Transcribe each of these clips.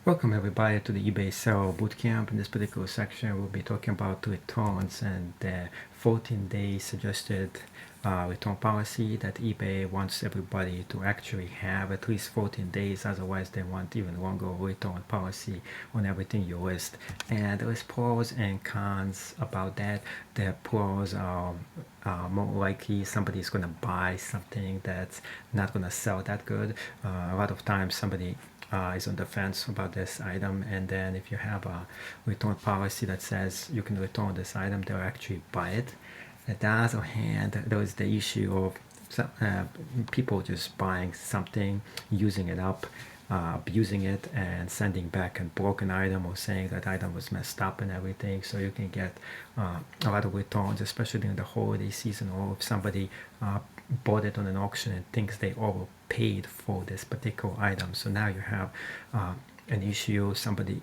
Welcome everybody to the eBay Seller Bootcamp. In this particular section, we'll be talking about returns and the 14-day suggested return policy that eBay wants everybody to actually have at least 14 days. Otherwise, they want even longer return policy on everything you list. And there's pros and cons about that. The pros are more likely somebody's going to buy something that's not going to sell that good. A lot of times somebody is on the fence about this item, and then if you have a return policy that says you can return this item, they'll actually buy it. On the other hand, there is the issue of people just buying something, using it up, abusing it, and sending back a broken item or saying that item was messed up and everything. So you can get a lot of returns, especially during the holiday season, or if somebody bought it on an auction and thinks they overpaid for this particular item. So now you have an issue. Somebody,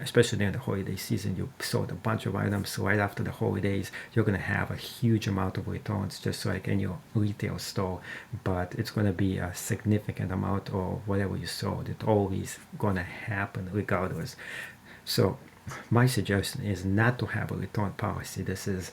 especially during the holiday season, you sold a bunch of items. So right after the holidays, you're going to have a huge amount of returns, just like in your retail store. But it's going to be a significant amount of whatever you sold. It's always going to happen regardless. So my suggestion is not to have a return policy. This is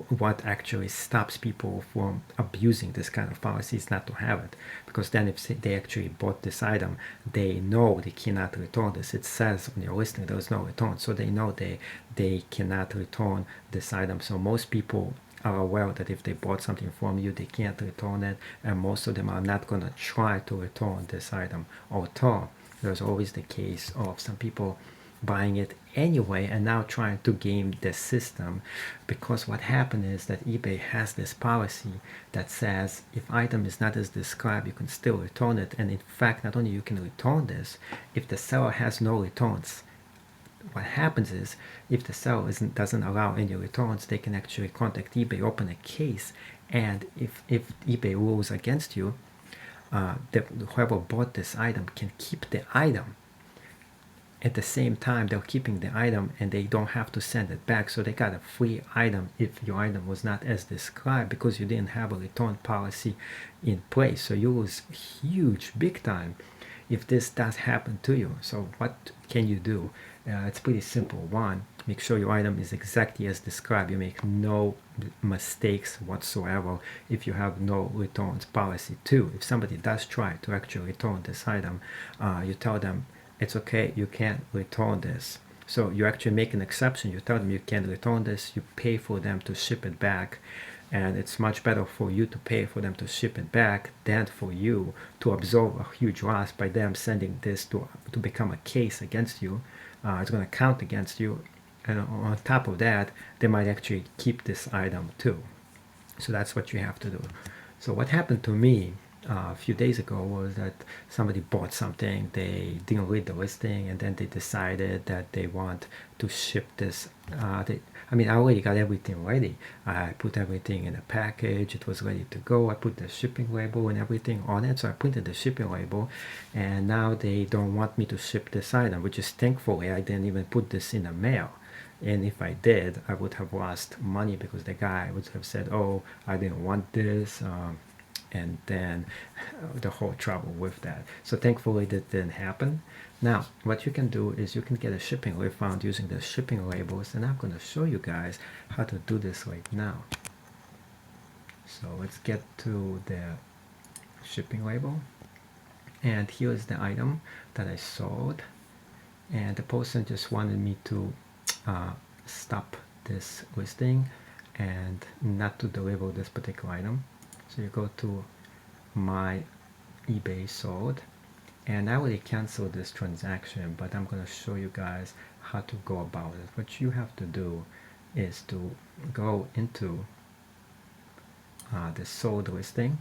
what actually stops people from abusing this kind of policy, is not to have it, because then if they actually bought this item, they know they cannot return this. It says on your listing there's no return, so they know they cannot return this item. So most people are aware that if they bought something from you, they can't return it, and most of them are not going to try to return this item. Although there's always the case of some people buying it anyway and now trying to game the system, because what happened is that eBay has this policy that says if item is not as described, you can still return it. And in fact, not only you can return this, if the seller has no returns, what happens is if the seller doesn't allow any returns, they can actually contact eBay, open a case, and if eBay rules against you, whoever bought this item can keep the item. At the same time, they're keeping the item and they don't have to send it back. So they got a free item if your item was not as described, because you didn't have a return policy in place. So you lose huge, big time if this does happen to you. So what can you do? It's pretty simple. One, make sure your item is exactly as described. You make no mistakes whatsoever if you have no returns policy. Two, if somebody does try to actually return this item, you tell them, it's okay, you can't return this. So you actually make an exception. You tell them you can't return this. You pay for them to ship it back. And it's much better for you to pay for them to ship it back than for you to absorb a huge loss by them sending this to become a case against you. It's going to count against you. And on top of that, they might actually keep this item too. So that's what you have to do. So what happened to me a few days ago was that somebody bought something, they didn't read the listing, and then they decided that they want to ship this. I already got everything ready. I put everything in a package. It was ready to go. I put the shipping label and everything on it. So I printed the shipping label, and now they don't want me to ship this item, which is thankfully I didn't even put this in the mail. And if I did, I would have lost money, because the guy would have said, oh, I didn't want this. And then the whole trouble with that. So thankfully that didn't happen. Now what you can do is you can get a shipping refund using the shipping labels, and I'm going to show you guys how to do this right now. So let's get to the shipping label, and here's the item that I sold, and the person just wanted me to stop this listing and not to deliver this particular item. So you go to my eBay sold, and I already canceled this transaction, but I'm going to show you guys how to go about it. What you have to do is to go into the sold listing,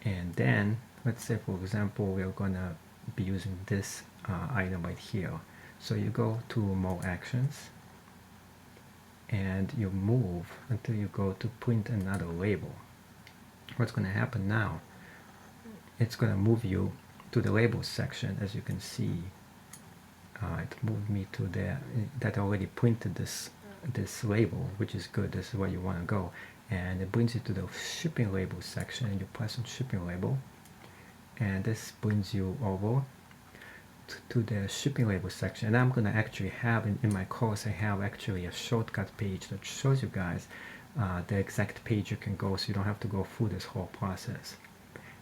and then let's say for example we're going to be using this item right here. So you go to more actions, and you move until you go to print another label. What's going to happen now, it's going to move you to the labels section. As you can see, it moved me to that already printed this label, which is good. This is where you want to go, and it brings you to the shipping label section, and you press on shipping label, and this brings you over to the shipping label section, and I'm gonna actually have in my course, I have actually a shortcut page that shows you guys the exact page you can go, so you don't have to go through this whole process.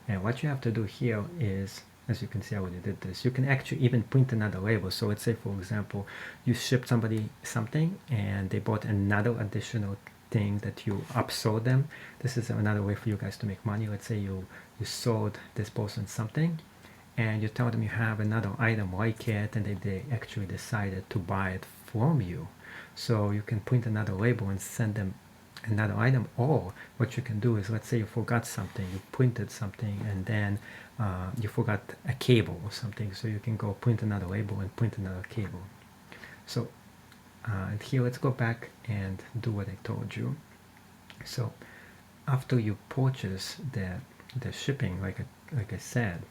And what you have to do here is, as you can see, I already did this. You can actually even print another label. So let's say, for example, you shipped somebody something and they bought another additional thing that you upsold them. This is another way for you guys to make money. Let's say you sold this person something and you tell them you have another item like it, and they actually decided to buy it from you. So you can print another label and send them another item. Or what you can do is, let's say you forgot something, you printed something, and then you forgot a cable or something, so you can go print another label and print another cable. So and here, let's go back and do what I told you. So after you purchase the shipping, like I said,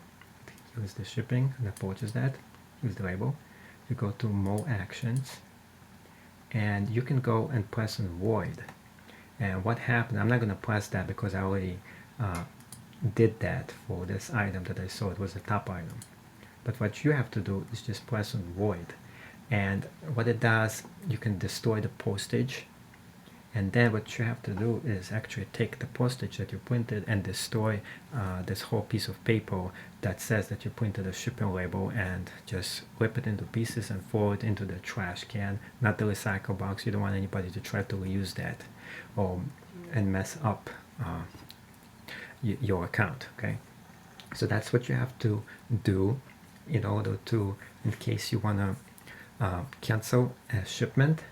here's the shipping, and I purchase that, here's the label. You go to more actions, and you can go and press on void. And what happened, I'm not going to press that because I already did that for this item that I saw. It was the top item. But what you have to do is just press on void. And what it does, you can destroy the postage. And then what you have to do is actually take the postage that you printed and destroy this whole piece of paper that says that you printed a shipping label, and just rip it into pieces and throw it into the trash can, not the recycle box. You don't want anybody to try to reuse that and mess up your account. Okay, so that's what you have to do in order to, in case you want to cancel a shipment.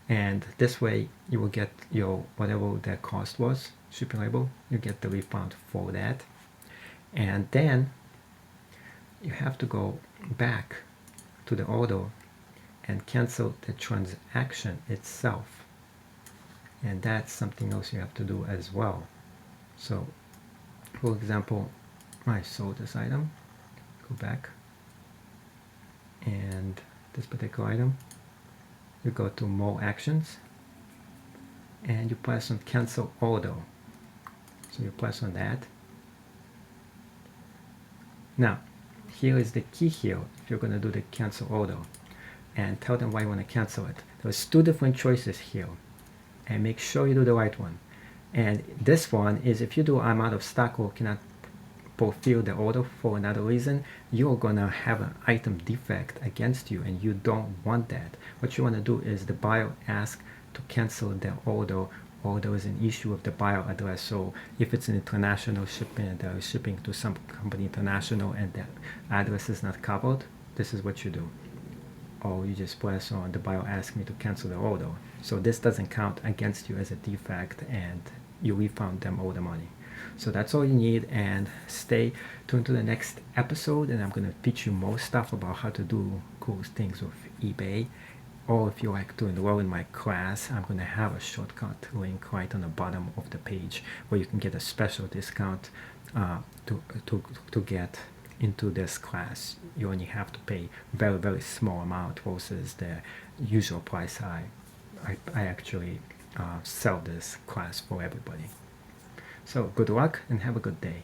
And this way you will get your whatever the cost was, shipping label, you get the refund for that. And then you have to go back to the order and cancel the transaction itself. And that's something else you have to do as well. So for example, I sold this item, go back, and this particular item, you go to more actions and you press on cancel order. So you press on that. Now here is the key here. If you're going to do the cancel order, and tell them why you want to cancel it, there's two different choices here, and make sure you do the right one. And this one is, if you do I'm out of stock or cannot fulfill the order for another reason, you're gonna have an item defect against you, and you don't want that. What you want to do is the buyer asks to cancel the order, or there is an issue with the buyer address. So if it's an international shipment, they're shipping to some company international and the address is not covered, this is what you do. Or you just press on the buyer asks me to cancel the order. So this doesn't count against you as a defect, and you refund them all the money. So that's all you need, and stay tuned to the next episode, and I'm going to teach you more stuff about how to do cool things with eBay. Or if you like to enroll in my class, I'm going to have a shortcut link right on the bottom of the page where you can get a special discount to get into this class. You only have to pay very, very small amount versus the usual price I actually sell this class for everybody. So good luck and have a good day.